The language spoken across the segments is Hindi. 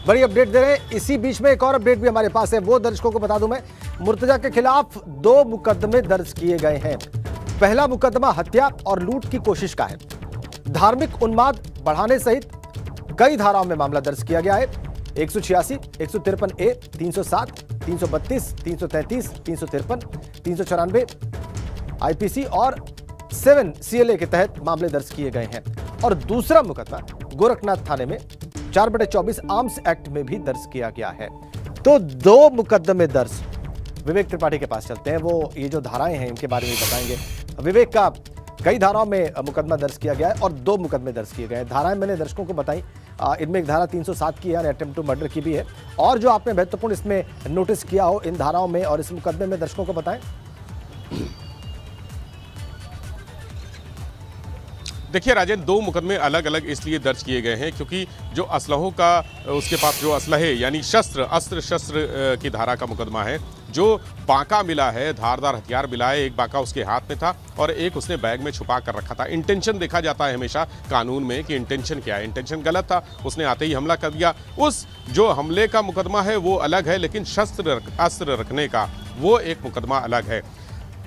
बड़ी अपडेट दे रहे हैं। इसी बीच में एक और अपडेट भी हमारे पास है, वो दर्शकों को बता दूं मैं। मुर्तजा के खिलाफ 2 मुकदमे दर्ज किए गए हैं। पहला मुकदमा हत्या और लूट की कोशिश का है। धार्मिक उन्माद बढ़ाने सहित कई धाराओं में मामला दर्ज किया गया है। 186, 153 ए, 307, 332, 333, 353, 394 आईपीसी और 7 सीएलए के तहत मामले दर्ज किए गए हैं। और दूसरा मुकदमा गोरखनाथ थाने में 4/24 आर्म्स एक्ट में भी दर्ज किया गया है। तो 2 मुकदमे दर्ज। विवेक त्रिपाठी के पास चलते हैं, वो ये जो धाराएं हैं इनके बारे में बताएंगे। विवेक, का कई धाराओं में मुकदमा दर्ज किया गया है और 2 मुकदमे दर्ज किए गए हैं। धाराएं मैंने दर्शकों को बताई, इनमें एक धारा 307 की है, अटेम्प्ट टू मर्डर की भी है। और जो आपने महत्वपूर्ण इसमें नोटिस किया हो इन धाराओं में और इस मुकदमे में, दर्शकों को बताएं। देखिए राजेंद्र, 2 मुकदमे अलग अलग इसलिए दर्ज किए गए हैं क्योंकि जो असलहों का उसके पास जो असलहे यानी अस्त्र शस्त्र की धारा का मुकदमा है। जो बांका मिला है, धारदार हथियार मिला है, एक बांका उसके हाथ में था और एक उसने बैग में छुपा कर रखा था। इंटेंशन देखा जाता है हमेशा कानून में कि इंटेंशन क्या है। इंटेंशन गलत था, उसने आते ही हमला कर दिया। उस जो हमले का मुकदमा है वो अलग है, लेकिन अस्त्र रखने का वो एक मुकदमा अलग है।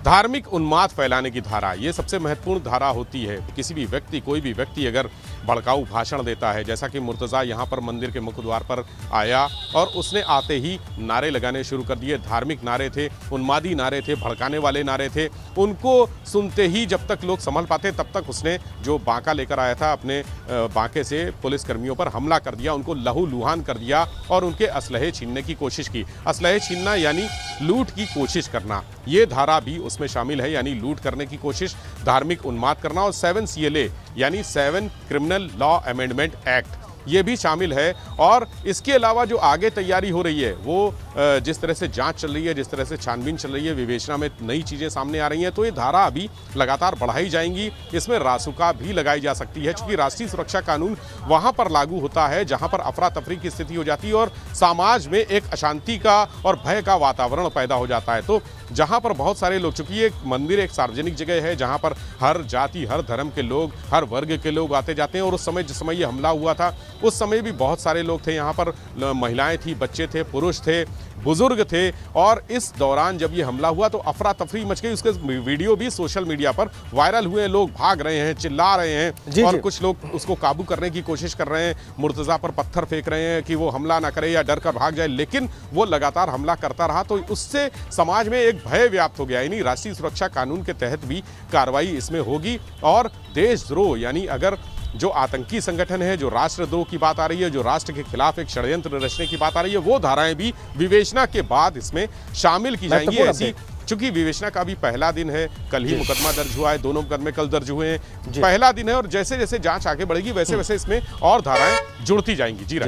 धार्मिक उन्माद फैलाने की धारा, ये सबसे महत्वपूर्ण धारा होती है। किसी भी व्यक्ति, कोई भी व्यक्ति अगर भड़काऊ भाषण देता है, जैसा कि मुर्तज़ा यहाँ पर मंदिर के मुख्य द्वार पर आया और उसने आते ही नारे लगाने शुरू कर दिए। धार्मिक नारे थे, उन्मादी नारे थे, भड़काने वाले नारे थे। उनको सुनते ही जब तक लोग संभल पाते तब तक उसने जो बांका लेकर आया था अपने बांके से पुलिसकर्मियों पर हमला कर दिया, उनको लहूलुहान कर दिया और उनके असलहे छीनने की कोशिश की। असलहे छीनना यानी लूट की कोशिश करना, ये धारा भी उसमें शामिल है, यानी लूट करने की कोशिश, धार्मिक उन्माद करना। और 7 सीएलए यानी 7 क्रिमिनल लॉ अमेंडमेंट एक्ट, ये भी शामिल है। और इसके अलावा जो आगे तैयारी हो रही है वो जिस तरह से जांच चल रही है, जिस तरह से छानबीन चल रही है, विवेचना में नई चीज़ें सामने आ रही हैं, तो ये धारा अभी लगातार बढ़ाई जाएंगी। इसमें रासुका भी लगाई जा सकती है, क्योंकि राष्ट्रीय सुरक्षा कानून वहाँ पर लागू होता है जहाँ पर अफरा तफरी की स्थिति हो जाती है और समाज में एक अशांति का और भय का वातावरण पैदा हो जाता है। तो जहाँ पर बहुत सारे लोग, चूंकि एक मंदिर एक सार्वजनिक जगह है जहाँ पर हर जाति, हर धर्म के लोग, हर वर्ग के लोग आते जाते हैं। और उस समय, जिस समय ये हमला हुआ था, उस समय भी बहुत सारे लोग थे यहाँ पर, महिलाएं थी, बच्चे थे, पुरुष थे, बुजुर्ग थे। और इस दौरान जब ये हमला हुआ तो अफरा तफरी मच गई। उसके वीडियो भी सोशल मीडिया पर वायरल हुए। लोग भाग रहे हैं, चिल्ला रहे हैं और कुछ लोग उसको काबू करने की कोशिश कर रहे हैं, मुर्तज़ा पर पत्थर फेंक रहे हैं कि वो हमला ना करे या डर कर भाग जाए, लेकिन वो लगातार हमला करता रहा। तो उससे समाज में एक भय व्याप्त हो गया। यानी राष्ट्रीय सुरक्षा कानून के तहत भी कार्रवाई इसमें होगी। और देशद्रोह यानी अगर जो आतंकी संगठन है, जो राष्ट्रद्रोह की बात आ रही है, जो राष्ट्र के खिलाफ एक षड्यंत्र रचने की बात आ रही है, वो धाराएं भी विवेचना के बाद इसमें शामिल की जाएंगी। ऐसी, चूंकि विवेचना का भी पहला दिन है, कल ही मुकदमा दर्ज हुआ है, 2 मुकदमे कल दर्ज हुए हैं, पहला दिन है और जैसे जैसे जांच आगे बढ़ेगी वैसे वैसे इसमें और धाराएं जुड़ती जाएंगी। जी।